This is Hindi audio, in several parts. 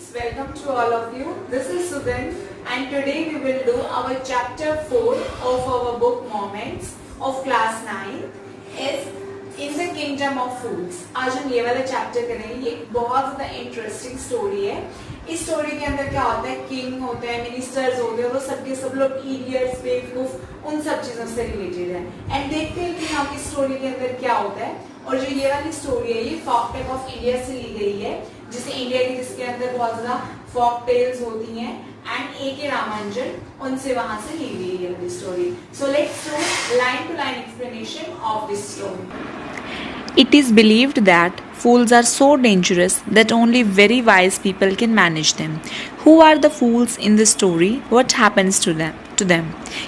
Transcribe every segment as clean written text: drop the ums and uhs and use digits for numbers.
students, welcome to all of you. This is Sudhin and today we will do our chapter 4 of our book Moments of class 9 is In the Kingdom of Fools. आज हम ये वाला चैप्टर करेंगे. ये एक बहुत ज़्यादा इंटरेस्टिंग स्टोरी है. इस स्टोरी के अंदर क्या होता है, किंग होते हैं, मिनिस्टर्स होते हैं, वो सबके सब लोग इडियट्स, बेवकूफ, उन सब चीज़ों से रिलेटेड है. एंड देखते हैं कि यहाँ की स्टोरी के अंदर क्या होता है. और जो ये वाली स्टोरी है ये फॉक टेल ऑफ इंडिया से ली गई है, जिसे इंडिया की जिसके अंदर बहुत ज्यादा फॉक टेल्स होती हैं एंड ए.के. रामानुजन उनसे वहां से ली गई है वाली story. So let's do line to line explanation of this story. It is believed that fools are so dangerous that only very wise people can manage them. Who are the fools in the story? What happens to them?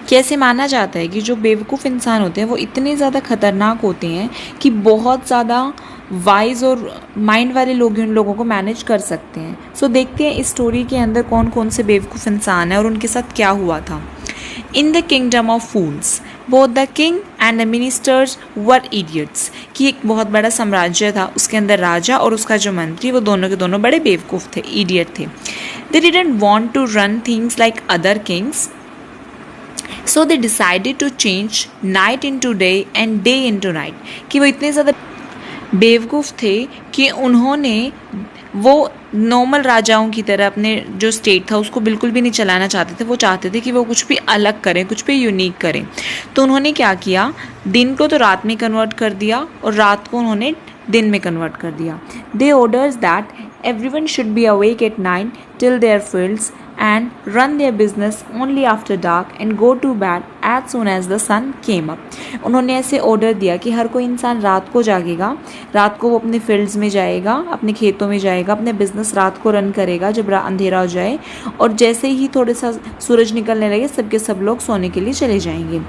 कैसे माना जाता है कि जो बेवकूफ़ इंसान होते हैं वो इतने ज़्यादा खतरनाक होते हैं कि बहुत ज़्यादा वाइज और माइंड वाले लोग उन लोगों को मैनेज कर सकते हैं. सो देखते हैं इस स्टोरी के अंदर कौन कौन से बेवकूफ़ इंसान हैं और उनके साथ क्या हुआ था. In the kingdom of fools, both the king and the ministers were idiots. कि एक बहुत बड़ा साम्राज्य था, उसके अंदर राजा और उसका जो मंत्री वो दोनों के दोनों बड़े बेवकूफ़ थे, इडियट थे. They didn't want to run things like other kings. So they decided to change night into day and day into night. कि वो इतने ज़्यादा बेवकूफ़ थे कि उन्होंने वो नॉर्मल राजाओं की तरह अपने जो स्टेट था उसको बिल्कुल भी नहीं चलाना चाहते थे. वो चाहते थे कि वो कुछ भी अलग करें, कुछ भी यूनिक करें. तो उन्होंने क्या किया, दिन को तो रात में कन्वर्ट कर दिया और रात को उन्होंने दिन में कन्वर्ट कर दिया. They orders that everyone should be awake at night till their fields and run their business only after dark and go to bed as soon as the sun came up. उन्होंने ऐसे ऑर्डर दिया कि हर कोई इंसान रात को जागेगा, रात को वो अपने फील्ड्स में जाएगा, अपने खेतों में जाएगा, अपने बिजनेस रात को रन करेगा जब अंधेरा हो जाए, और जैसे ही थोड़ा सा सूरज निकलने लगे सबके सब लोग सोने के लिए चले जाएंगे.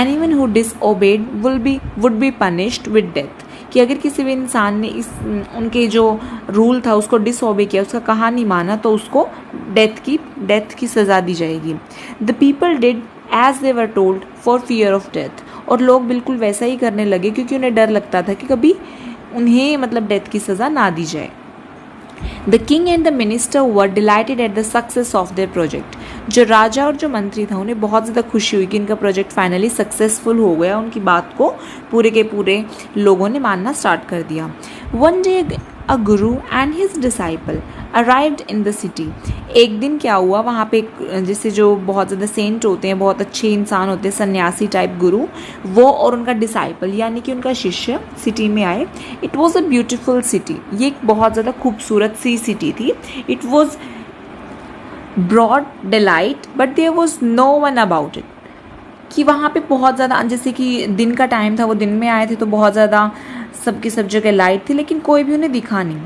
Anyone who disobeyed would be punished with death. कि अगर किसी भी इंसान ने इस उनके जो रूल था उसको डिसओबे किया, उसका कहा नहीं माना, तो उसको डेथ की सज़ा दी जाएगी. The people did as they were told for fear of death. और लोग बिल्कुल वैसा ही करने लगे क्योंकि उन्हें डर लगता था कि कभी उन्हें डेथ की सज़ा ना दी जाए. The king and the minister were dilated at the success of their project. जो राजा और जो मंत्री था उन्हें बहुत ज़्यादा खुशी हुई कि इनका प्रोजेक्ट फाइनली सक्सेसफुल हो गया. उनकी बात को पूरे के पूरे लोगों ने मानना स्टार्ट कर दिया. One day a Guru and his disciple arrived in the city. एक दिन क्या हुआ, वहाँ पे जैसे जो बहुत ज़्यादा सेंट होते हैं, बहुत अच्छे इंसान होते हैं, सन्यासी टाइप गुरु, वो और उनका डिसाइपल यानी कि उनका शिष्य सिटी में आए. It was a beautiful city. ये एक बहुत ज़्यादा खूबसूरत सी सिटी थी. It was broad daylight but there was no one about it. कि वहाँ पे बहुत ज़्यादा, जैसे कि दिन का टाइम था, वो दिन में आए थे तो बहुत ज़्यादा सबकी सब जगह लाइट थी, लेकिन कोई भी उन्हें दिखा नहीं.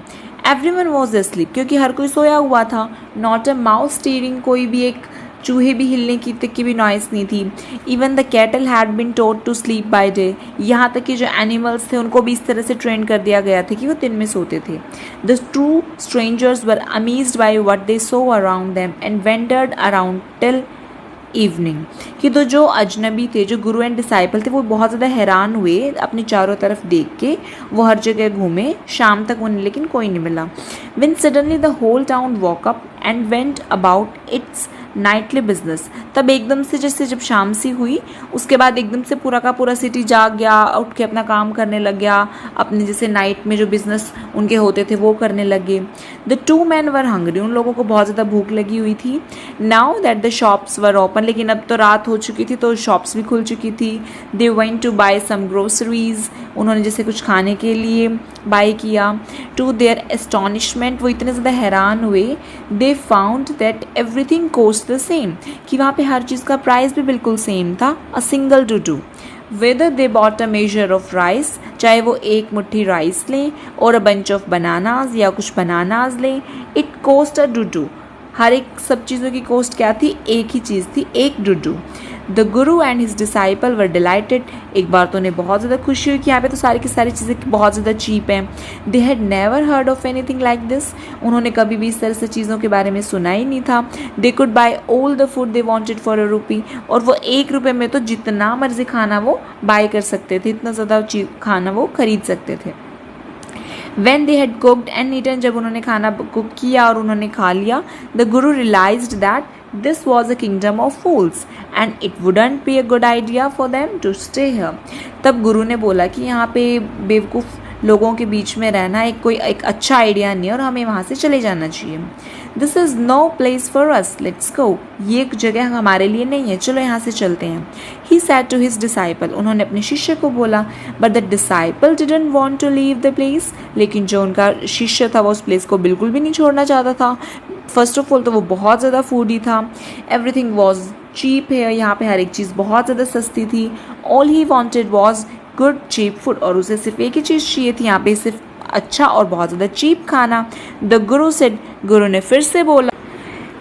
एवरीवन वॉज asleep क्योंकि हर कोई सोया हुआ था. नॉट अ माउस स्टीरिंग, कोई भी एक चूहे भी हिलने की तक की भी नॉइस नहीं थी. Even the cattle had been taught to sleep by day. यहाँ तक कि जो एनिमल्स थे उनको भी इस तरह से ट्रेन कर दिया गया था कि वो दिन में सोते थे. The true strangers were amazed by what they so around them and wondered around till evening. कि तो जो अजनबी थे, जो गुरु एंड डिसाइपल थे, वो बहुत ज़्यादा हैरान हुए अपने चारों तरफ देख के. वो हर जगह घूमे, शाम तक उन्हें लेकिन कोई नहीं मिला. When suddenly the whole town woke up and went about its nightly business. तब एकदम से जैसे जब शाम सी हुई उसके बाद एकदम से पूरा का पूरा सिटी जाग गया, उठ के अपना काम करने लग गया, अपने जैसे नाइट में जो बिजनेस उनके होते थे वो करने लगे. The two man were hungry. उन लोगों को बहुत ज़्यादा भूख लगी हुई थी. Now that the shops were open. लेकिन अब तो रात हो चुकी थी तो शॉप्स भी खुल चुकी थी. They went to buy some groceries. उन्होंने जैसे कुछ खाने के लिए बाय किया. टू देयर एस्टॉनिशमेंट, वो इतने ज़्यादा हैरान हुए, they found that everything cost the same. कि वहाँ पे हर चीज़ का प्राइस भी बिल्कुल सेम था. A single two whether they bought a measure of rice, चाहे वो एक मुट्ठी राइस लें और अ बंच ऑफ बनानाज या कुछ बनानाज लें, इट कोस्ट अ डू. हर एक सब चीज़ों की कॉस्ट क्या थी, एक ही चीज़ थी, एक do. The Guru and his disciple were dilated. एक बार तो उन्हें बहुत ज़्यादा खुशी हुई कि यहाँ पे तो सारी की सारी चीज़ें बहुत ज़्यादा चीप हैं. They had never heard of anything like this. उन्होंने कभी भी इस तरह से चीज़ों के बारे में सुना ही नहीं था. They could buy all the food they wanted for a rupee. और वो ₹1 में तो जितना मर्जी खाना वो बाय कर सकते थे, इतना ज़्यादा खाना वो खरीद सकते थे. When they had cooked and eaten, जब उन्होंने खाना कुक किया और उन्होंने खा लिया, the Guru realized that this was a kingdom of fools and it wouldn't be a good idea for them to stay here. तब गुरु ने बोला कि यहाँ पे बेवकूफ़ लोगों के बीच में रहना एक अच्छा आइडिया नहीं है और हमें वहाँ से चले जाना चाहिए. This is no place for us, let's go. ये एक जगह हमारे लिए नहीं है, चलो यहाँ से चलते हैं. He said to his disciple, उन्होंने अपने शिष्य को बोला. But the disciple didn't want to leave the place, लेकिन जो उनका शिष्य था वो उस प्लेस को बिल्कुल भी नहीं छोड़ना चाहता था. फर्स्ट ऑफ ऑल तो वो बहुत ज़्यादा फूडी था. एवरीथिंग वॉज चीप है, यहाँ पे हर एक चीज़ बहुत ज़्यादा सस्ती थी. All he wanted was good cheap food, और उसे सिर्फ एक ही चीज़ चाहिए थी यहाँ पे, सिर्फ अच्छा और बहुत ज़्यादा चीप खाना. द गुरु सेड, गुरु ने फिर से बोला,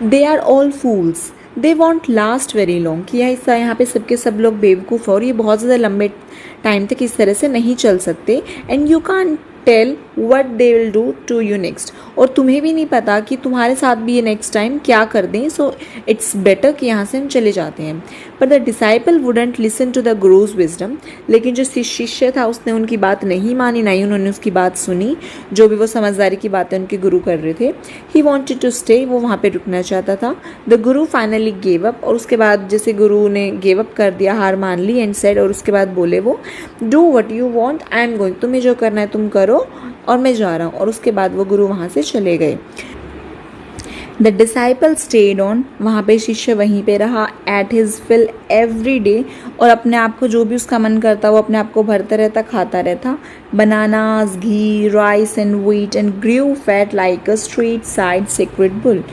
they are all fools, they won't last very long, कि यहाँ पे सबके सब लोग बेवकूफ़ और ये बहुत ज़्यादा लंबे टाइम तक इस तरह से नहीं चल सकते. And you can't tell what they will do to you next, और तुम्हें भी नहीं पता कि तुम्हारे साथ भी ये नेक्स्ट टाइम क्या कर दें. सो इट्स बेटर कि यहाँ से हम चले जाते हैं. But the disciple wouldn't listen to the guru's wisdom, लेकिन जो शिष्य था उसने उनकी बात नहीं मानी, ना ही उन्होंने उसकी बात सुनी, जो भी वो समझदारी की बातें उनके गुरु कर रहे थे. ही वॉन्टेड टू स्टे, वो वहाँ पे रुकना चाहता था. The Guru finally gave up, और उसके बाद जैसे गुरु ने गेव अप कर दिया, हार मान ली, एंड सेड, और उसके बाद बोले वो, do what you want, I am going, तुम्हें जो करना है तुम करो और मैं जा रहा हूँ. और उसके बाद वो गुरु वहाँ से चले गए. द डिसाइपल स्टेड ऑन, वहाँ पे शिष्य वहीं पे रहा. Ate his fill every day, और अपने आप को जो भी उसका मन करता वो अपने आप को भरता रहता, खाता रहता. Bananas, ghee, rice and wheat, and Guru fat like a street side secret bull,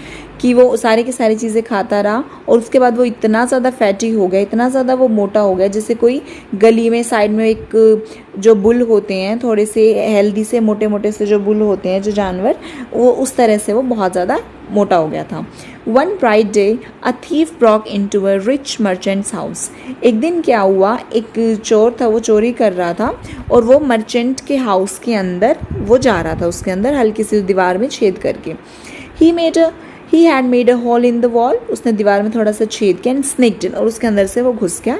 कि वो सारी की सारी चीज़ें खाता रहा. और उसके बाद वो इतना ज़्यादा फैटी हो गया, इतना ज़्यादा वो मोटा हो गया, जैसे कोई गली में साइड में एक जो बुल होते हैं, थोड़े से हेल्दी से मोटे मोटे से जो बुल होते हैं जो जानवर, वो उस तरह से वो बहुत ज़्यादा मोटा हो गया था. One bright day a thief Brock into a rich merchants house. एक दिन क्या हुआ, एक चोर था, वो चोरी कर रहा था और वो मर्चेंट के हाउस के अंदर वो जा रहा था, उसके अंदर हल्की सी दीवार में छेद करके. He had made a hole in the wall, उसने दीवार में थोड़ा सा छेद किया, and sneaked in, और उसके अंदर से वो घुस गया.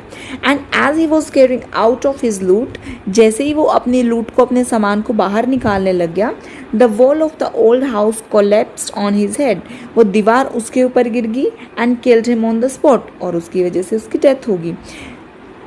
And as he was carrying out of his loot, जैसे ही वो अपनी लूट को, अपने सामान को बाहर निकालने लग गया, the wall of the old house collapsed on his head, वो दीवार उसके ऊपर गिर गई, and killed him on the spot, और उसकी वजह से उसकी डेथ होगी,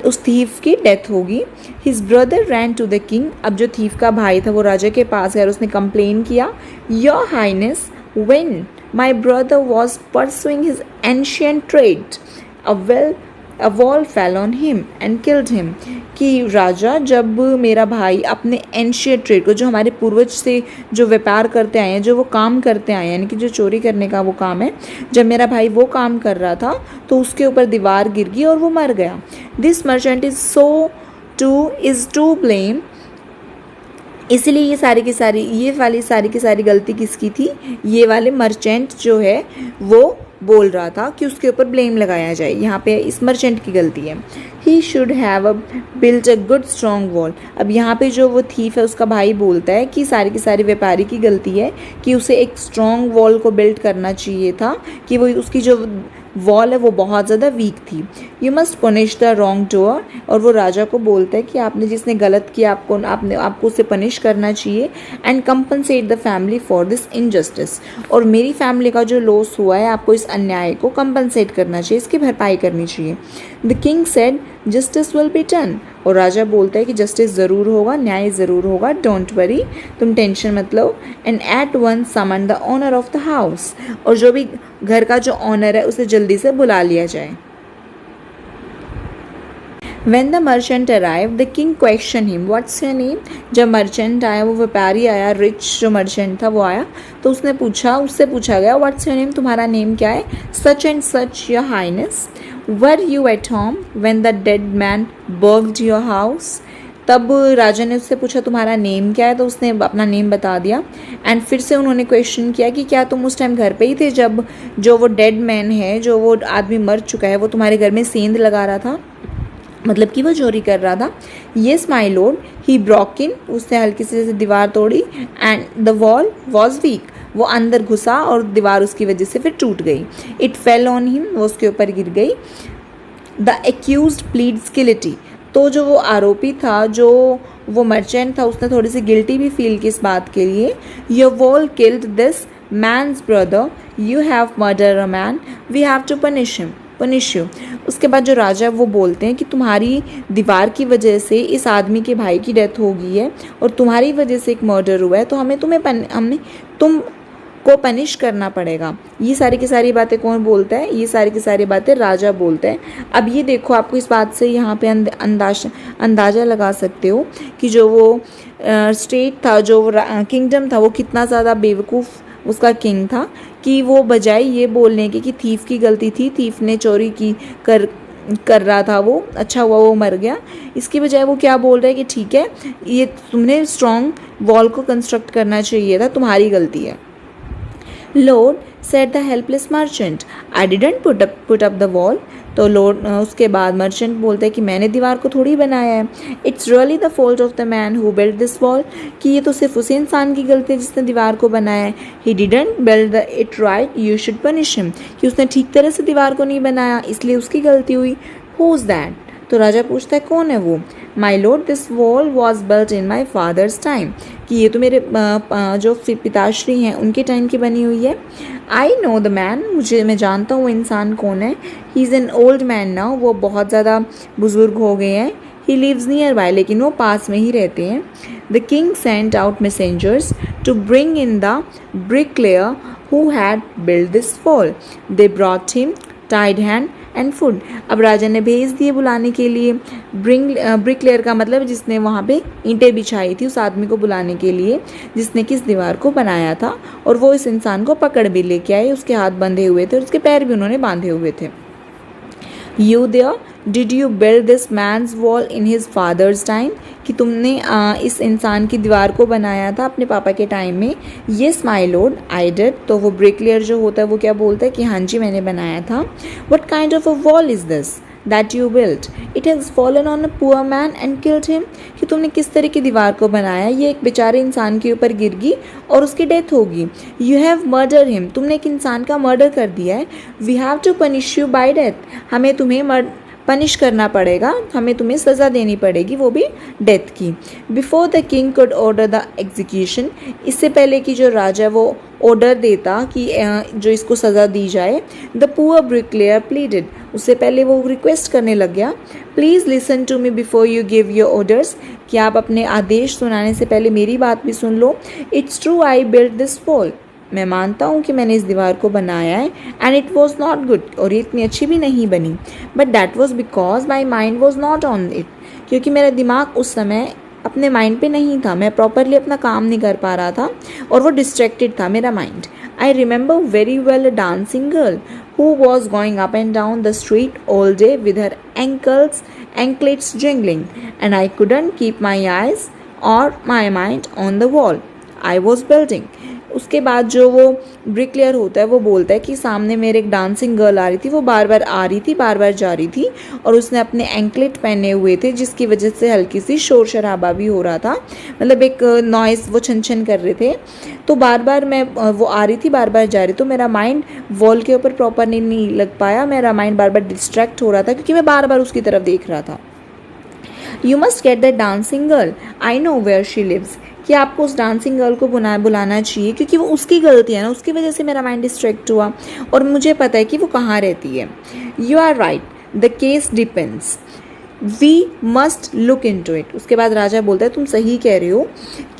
उस थीफ की डेथ होगी. His brother ran to the king, अब जो थीफ का भाई था वो राजा के पास गया और उसने कंप्लेन किया, your highness, when my brother was pursuing his ancient trade, a wall fell on him and killed him, कि राजा, जब मेरा भाई अपने एंशियंट ट्रेड को, जो हमारे पूर्वज से जो व्यापार करते आए हैं, जो वो काम करते आए हैं, यानी कि जो चोरी करने का वो काम है, जब मेरा भाई वो काम कर रहा था तो उसके ऊपर दीवार गिर गई और वो मर गया. This merchant is to blame, इसलिए ये सारी की सारी गलती किसकी थी, ये वाले मर्चेंट जो है वो बोल रहा था कि उसके ऊपर ब्लेम लगाया जाए, यहाँ पे इस मर्चेंट की गलती है. He should have built a good strong wall. अब यहाँ पे जो वो थीफ है उसका भाई बोलता है कि सारी की सारी व्यापारी की गलती है कि उसे एक स्ट्रॉन्ग वॉल को बिल्ड करना चाहिए था, कि वो उसकी जो वॉल है वो बहुत ज़्यादा वीक थी. You must punish the wrong doer, और वो राजा को बोलता है कि आपने जिसने गलत किया आपको उसे पनिश करना चाहिए. And compensate the family for this injustice, और मेरी फैमिली का जो लॉस हुआ है आपको इस अन्याय को कंपनसेट करना चाहिए, इसकी भरपाई करनी चाहिए. The king said, justice will be done, और राजा बोलता है कि जस्टिस ज़रूर होगा, न्याय ज़रूर होगा, डोंट वरी, तुम टेंशन मत लो. And at once summon the owner of the house, और जो भी घर का जो ऑनर है उसे जल्दी से बुला लिया जाए. When the merchant arrived, the king questioned him, what's your name? जब मर्चेंट आया, वो व्यापारी आया, रिच जो मर्चेंट था वो आया, तो उससे पूछा गया, what's your name, तुम्हारा नेम क्या है? Such and such, your highness. Were you at home when the dead man burgled your house? तब राजा ने उससे पूछा तुम्हारा नेम क्या है, तो उसने अपना नेम बता दिया. एंड फिर से उन्होंने क्वेश्चन किया कि क्या तुम उस टाइम घर पे ही थे जब जो वो डेड मैन है, जो वो आदमी मर चुका है, वो तुम्हारे घर में सेंध लगा रहा था, मतलब कि वो चोरी कर रहा था. Yes my lord, he broke in, उसने हल्की से दीवार तोड़ी. And the wall was weak, वो अंदर घुसा और दीवार उसकी वजह से फिर टूट गई. इट फेल ऑन हिम, वो उसके ऊपर गिर गई. द एक्यूज्ड प्लीड्स गिल्टी, तो जो वो आरोपी था जो वो मर्चेंट था, उसने थोड़ी सी गिल्टी भी फील की इस बात के लिए. Your wall killed this man's brother, you have murder a man, we have to punish you. उसके बाद जो राजा वो बोलते हैं कि तुम्हारी दीवार की वजह से इस आदमी के भाई की डेथ हो गई है और तुम्हारी वजह से एक मर्डर हुआ है, तो हमें तुम को पनिश करना पड़ेगा. ये सारी की सारी बातें कौन बोलता है? ये सारी की सारी बातें राजा बोलते हैं. अब ये देखो, आपको इस बात से यहाँ पे अंदाज़ा लगा सकते हो कि जो वो स्टेट था, जो किंगडम था, वो कितना ज़्यादा बेवकूफ़ उसका किंग था कि वो बजाय ये बोलने के कि थीफ की गलती थी, थीफ ने चोरी की कर रहा था, वो अच्छा हुआ वो मर गया, इसकी बजाय वो क्या बोल रहा है कि ठीक है, ये तुमने स्ट्रॉन्ग वॉल को कंस्ट्रक्ट करना चाहिए था, तुम्हारी गलती है. Lord, said the helpless merchant, I didn't put up the wall. तो लॉर्ड उसके बाद मर्चेंट बोलता है कि मैंने दीवार को थोड़ी बनाया है. It's really the fault of the man who build this wall, कि ये तो सिर्फ उसी इंसान की गलती है जिसने दीवार को बनाया है. He didn't build it right, you should punish him, कि उसने ठीक तरह से दीवार को नहीं बनाया, इसलिए उसकी गलती हुई. Who is that? तो राजा पूछता है कौन है वो? My lord, this wall was built in my father's time, कि ये तो मेरे जो पिताश्री हैं उनके टाइम की बनी हुई है. आई नो द मैन, मैं जानता हूँ इंसान कौन है. He is an old man now, वो बहुत ज़्यादा बुजुर्ग हो गए हैं. ही लिव्स नियर बाय, लेकिन वो पास में ही रहते हैं. The king sent out messengers to bring in the bricklayer who had build this wall. They brought him tied hand and foot. अब राजा ने भेज दिए बुलाने के लिए. ब्रिकलेयर का मतलब जिसने वहाँ पे ईंटें बिछाई थी, उस आदमी को बुलाने के लिए जिसने किस दीवार को बनाया था. और वो इस इंसान को पकड़ भी लेके आए, उसके हाथ बंधे हुए थे और उसके पैर भी उन्होंने बांधे हुए थे. You there, did you build this man's wall in his father's time, कि तुमने इस इंसान की दीवार को बनाया था अपने पापा के टाइम में. Yes my Lord, I did. तो वो ब्रिकलेयर जो होता है वो क्या बोलता है कि हाँ जी मैंने बनाया था. What kind of a wall is this that you built, it has fallen on a poor man and killed him, कि तुमने किस तरह की दीवार को बनाया, ये एक बेचारे इंसान के ऊपर गिर गई और उसकी डेथ होगी. यू हैव मर्डर हिम, तुमने एक इंसान का मर्डर कर दिया है. We have to punish you by death, हमें तुम्हें पनिश करना पड़ेगा, हमें तुम्हें सज़ा देनी पड़ेगी, वो भी डेथ की. Before the king could order the execution, इससे पहले कि जो राजा वो ऑर्डर देता कि जो इसको सज़ा दी जाए. द पुअर ब्रिकलेयर प्लीडेड, उससे पहले वो रिक्वेस्ट करने लग गया. Please listen to me before you give your orders, कि आप अपने आदेश सुनाने से पहले मेरी बात भी सुन लो. It's true I build this wall, मैं मानता हूँ कि मैंने इस दीवार को बनाया है. And it was not good, और ये इतनी अच्छी भी नहीं बनी. But that was because my mind was not on it, क्योंकि मेरा दिमाग उस समय अपने माइंड पे नहीं था, मैं प्रॉपरली अपना काम नहीं कर पा रहा था और वो डिस्ट्रैक्टेड था मेरा mind. I remember very well a dancing girl who was going up and down the street all day with her anklets jingling, and I couldn't keep my eyes or my mind on the wall I was building. उसके बाद जो वो ब्रिकलेयर होता है वो बोलता है कि सामने मेरे एक डांसिंग गर्ल आ रही थी, वो बार बार आ रही थी, बार बार जा रही थी, और उसने अपने एंकलेट पहने हुए थे जिसकी वजह से हल्की सी शोर शराबा भी हो रहा था, मतलब एक नॉइस वो छन छन कर रहे थे. तो बार बार वो आ रही थी, बार बार जा रही, तो मेरा माइंड वॉल के ऊपर प्रॉपर नहीं लग पाया, मेरा माइंड बार बार डिस्ट्रैक्ट हो रहा था क्योंकि मैं बार बार उसकी तरफ देख रहा था. You must get that dancing girl, I know where she lives, कि आपको उस डांसिंग गर्ल को बुलाना चाहिए क्योंकि वो उसकी गलती है ना, उसकी वजह से मेरा माइंड डिस्ट्रैक्ट हुआ और मुझे पता है कि वो कहाँ रहती है. You are right, the case depends, we must look into it. उसके बाद राजा बोलता है तुम सही कह रहे हो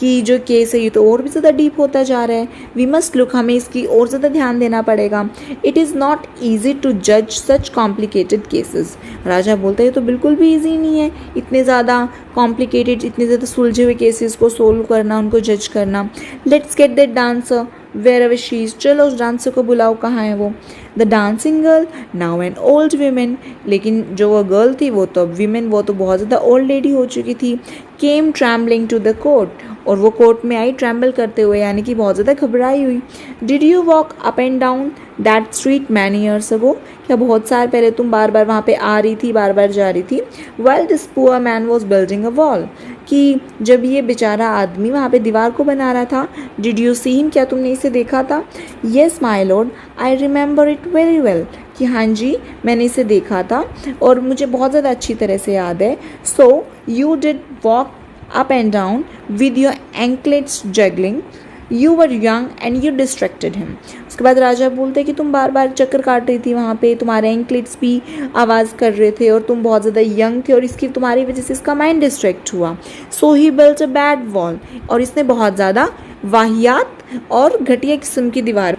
कि जो केस है ये तो और भी ज़्यादा डीप होता जा रहा है. वी मस्ट लुक, हमें इसकी और ज़्यादा ध्यान देना पड़ेगा. It is not easy to जज सच कॉम्प्लिकेटेड केसेस. राजा बोलता है ये तो बिल्कुल भी ईजी नहीं है, इतने ज़्यादा कॉम्प्लिकेटेड, इतने ज़्यादा सुलझे हुए केसेस को सोल्व करना, उनको जज करना. Let's get that dancer wherever she is, चलो उस डांसर को बुलाओ, कहाँ है वो. The dancing girl now an old women, लेकिन जो वो गर्ल थी वो तो अब वीमेन, वो तो बहुत ज़्यादा ओल्ड लेडी हो चुकी थी. केम ट्रैम्बलिंग टू द कोर्ट, और वो कोर्ट में आई ट्रैम्बल करते हुए, यानी कि बहुत ज़्यादा घबराई हुई. Did you walk up and down that street many years ago, क्या बहुत साल पहले तुम बार बार वहाँ पे आ रही थी, बार बार जा रही थी. Well this poor man was building a wall, कि जब ये बेचारा आदमी वहाँ पे दीवार को बना रहा था. डिड यू सी हिम, क्या तुमने इसे देखा था. Yes my Lord, I remember it very well, कि हाँ जी मैंने इसे देखा था और मुझे बहुत ज़्यादा अच्छी तरह से याद है. So you did walk up and down with your anklets juggling. You were young and you distracted him. उसके बाद राजा बोलते हैं कि तुम बार बार चक्कर काट रही थी वहाँ पे, तुम्हारे एंकलेट्स भी आवाज़ कर रहे थे और तुम बहुत ज़्यादा यंग थे और इसकी तुम्हारी वजह से इसका माइंड डिस्ट्रैक्ट हुआ. सो ही बिल्ट अ बैड वॉल, और इसने बहुत ज़्यादा वाहियात और घटिया किस्म की दीवार.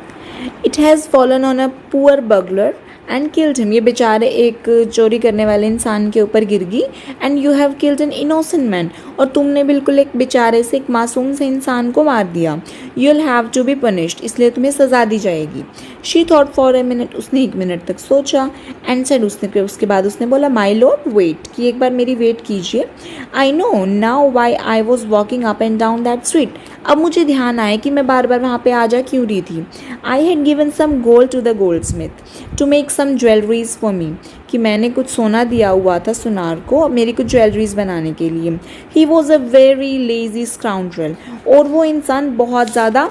It has fallen on a poor bugler and killed him. ये बेचारे एक चोरी करने वाले इंसान के ऊपर गिर गई. And you have killed an innocent man, और तुमने बिल्कुल एक बेचारे से, एक मासूम से इंसान को मार दिया. You will have to be punished, इसलिए तुम्हें सजा दी जाएगी. She thought for a minute, उसने 1 मिनट तक सोचा. एंड सेड, उसके बाद उसने बोला, माई लॉर्ड वेट, कि एक बार मेरी वेट कीजिए. I know now why I was walking up and down that street. अब मुझे ध्यान आया कि मैं बार बार वहाँ पे आ जा क्यों रही थी. I had given some gold to the goldsmith to make some jewelleries for me, कि मैंने कुछ सोना दिया हुआ था सुनार को मेरी कुछ ज्वेलरीज बनाने के लिए. He was a very lazy scoundrel, और वो इंसान बहुत ज़्यादा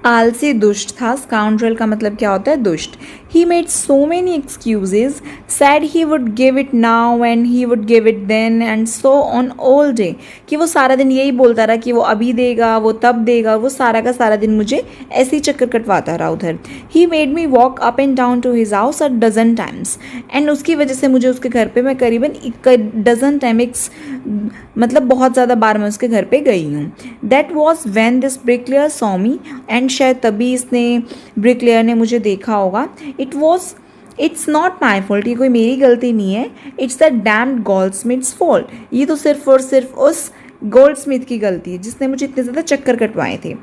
आलसी दुष्ट था. स्काउंड्रल का मतलब क्या होता है? दुष्ट. He made so many excuses, said he would give it now and he would give it then and so on all day. कि वो सारा दिन यही बोलता रहा कि वो अभी देगा, वो तब देगा, वो सारा का सारा दिन मुझे ऐसे ही चक्कर कटवाता रहा उधर. He made me walk up and down to his house a dozen times, and उसकी वजह से मुझे उसके घर पे मैं करीबन डजन टाइम, मतलब बहुत ज़्यादा बार मैं उसके घर पे गई हूँ. That was when this bricklayer saw me, and शायद तभी इसने, ब्रिकलेयर ने मुझे देखा होगा. इट्स नॉट माई फॉल्ट, ये कोई मेरी गलती नहीं है. इट्स द डैम्ड गोल्डस्मिथ्स फॉल्ट, ये तो सिर्फ और सिर्फ उस गोल्डस्मिथ की गलती है जिसने मुझे इतने ज़्यादा चक्कर कटवाए थे.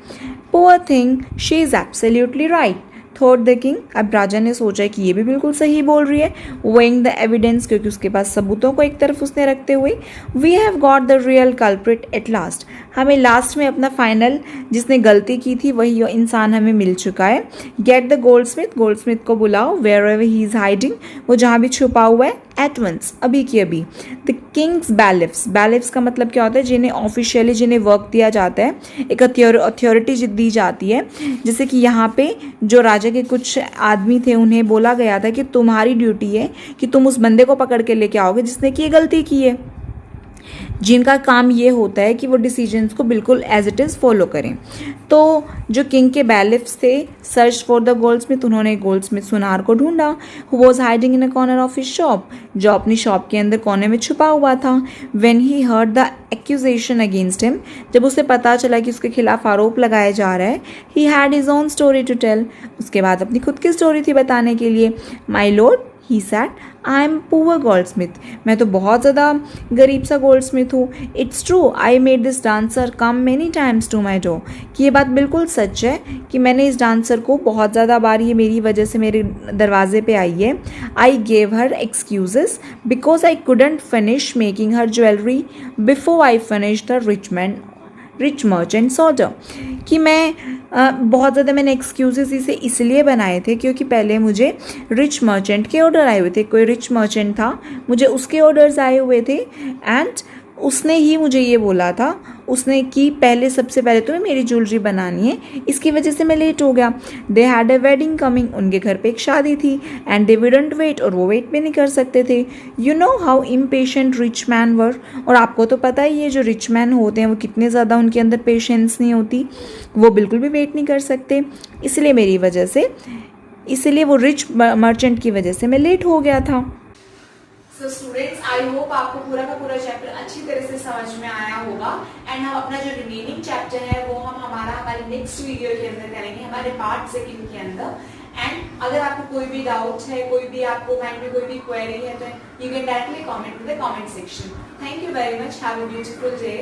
Poor thing, she is absolutely right, thought the king. अब राजा ने सोचा कि ये भी बिल्कुल सही बोल रही है. वेइंग द एविडेंस, क्योंकि उसके पास सबूतों को एक तरफ उसने रखते हुए. We have got the real culprit at last, हमें लास्ट में अपना फाइनल, जिसने गलती की थी वही इंसान हमें मिल चुका है. गेट द गोल्डस्मिथ, गोल्डस्मिथ को बुलाओ. Wherever he is hiding, वो जहाँ भी छुपा हुआ है. एट वंस, अभी की अभी. द किंग्स बैलिफ्स, बैलिफ्स का मतलब क्या होता है? जिन्हें ऑफिशियली, जिन्हें वर्क दिया जाता है, एक अथॉरिटी दी जाती है. जैसे कि यहाँ पे जो राजा के कुछ आदमी थे, उन्हें बोला गया था कि तुम्हारी ड्यूटी है कि तुम उस बंदे को पकड़ के लेके आओगे जिसने की गलती की है, जिनका काम ये होता है कि वो डिसीजंस को बिल्कुल एज इट इज़ फॉलो करें. तो जो किंग के बैलिफ्स थे, सर्च फॉर द गोल्डस्मिथ, उन्होंने गोल्डस्मिथ सुनार को ढूंढा. Who was hiding in a corner of his shop, जो अपनी शॉप के अंदर कोने में छुपा हुआ था. When he heard the accusation against him, जब उसे पता चला कि उसके खिलाफ आरोप लगाया जा रहा है. He had his own story to tell, उसके बाद अपनी खुद की स्टोरी थी बताने के लिए. My lord, he said, I am poor goldsmith, मैं तो बहुत ज़्यादा गरीब सा गोल्डस्मिथ हूँ. It's true, I made this dancer come many times to my door, कि ये बात बिल्कुल सच है कि मैंने इस डांसर को बहुत ज़्यादा बार, ये मेरी वजह से मेरे दरवाजे पे आई है. I gave her excuses because I couldn't finish making her jewellery before I finish the rich merchants order, कि मैं बहुत ज़्यादा मैंने एक्सक्यूजेस इसे इसलिए बनाए थे क्योंकि पहले मुझे रिच मर्चेंट के ऑर्डर आए हुए थे. कोई रिच मर्चेंट था, मुझे उसके ऑर्डर्स आए हुए थे. एंड उसने ही मुझे ये बोला था, उसने कि पहले, सबसे पहले तुम्हें मेरी ज्वेलरी बनानी है, इसकी वजह से मैं लेट हो गया. They had a wedding coming, उनके घर पे एक शादी थी. एंड दे वुडंट वेट, और वो वेट भी नहीं कर सकते थे. You know how impatient rich man were, और आपको तो पता ही है जो रिच मैन होते हैं वो कितने ज़्यादा, उनके अंदर पेशेंस नहीं होती, वो बिल्कुल भी वेट नहीं कर सकते. इसलिए मेरी वजह से, इसलिए वो रिच मर्चेंट की वजह से मैं लेट हो गया था. सो स्टूडेंट्स, आई होप आपको पूरा का पूरा चैप्टर अच्छी तरह से समझ में आया होगा. एंड हम अपना जो रिमेनिंग चैप्टर है वो हम हमारे नेक्स्ट वीडियो के अंदर करेंगे, हमारे पार्ट 2 के अंदर. एंड अगर आपको कोई भी डाउट है, कोई भी आपको माइंड में कोई भी क्वेरी है, तो you can directly comment in the comment section. Thank you very much. Have a beautiful day.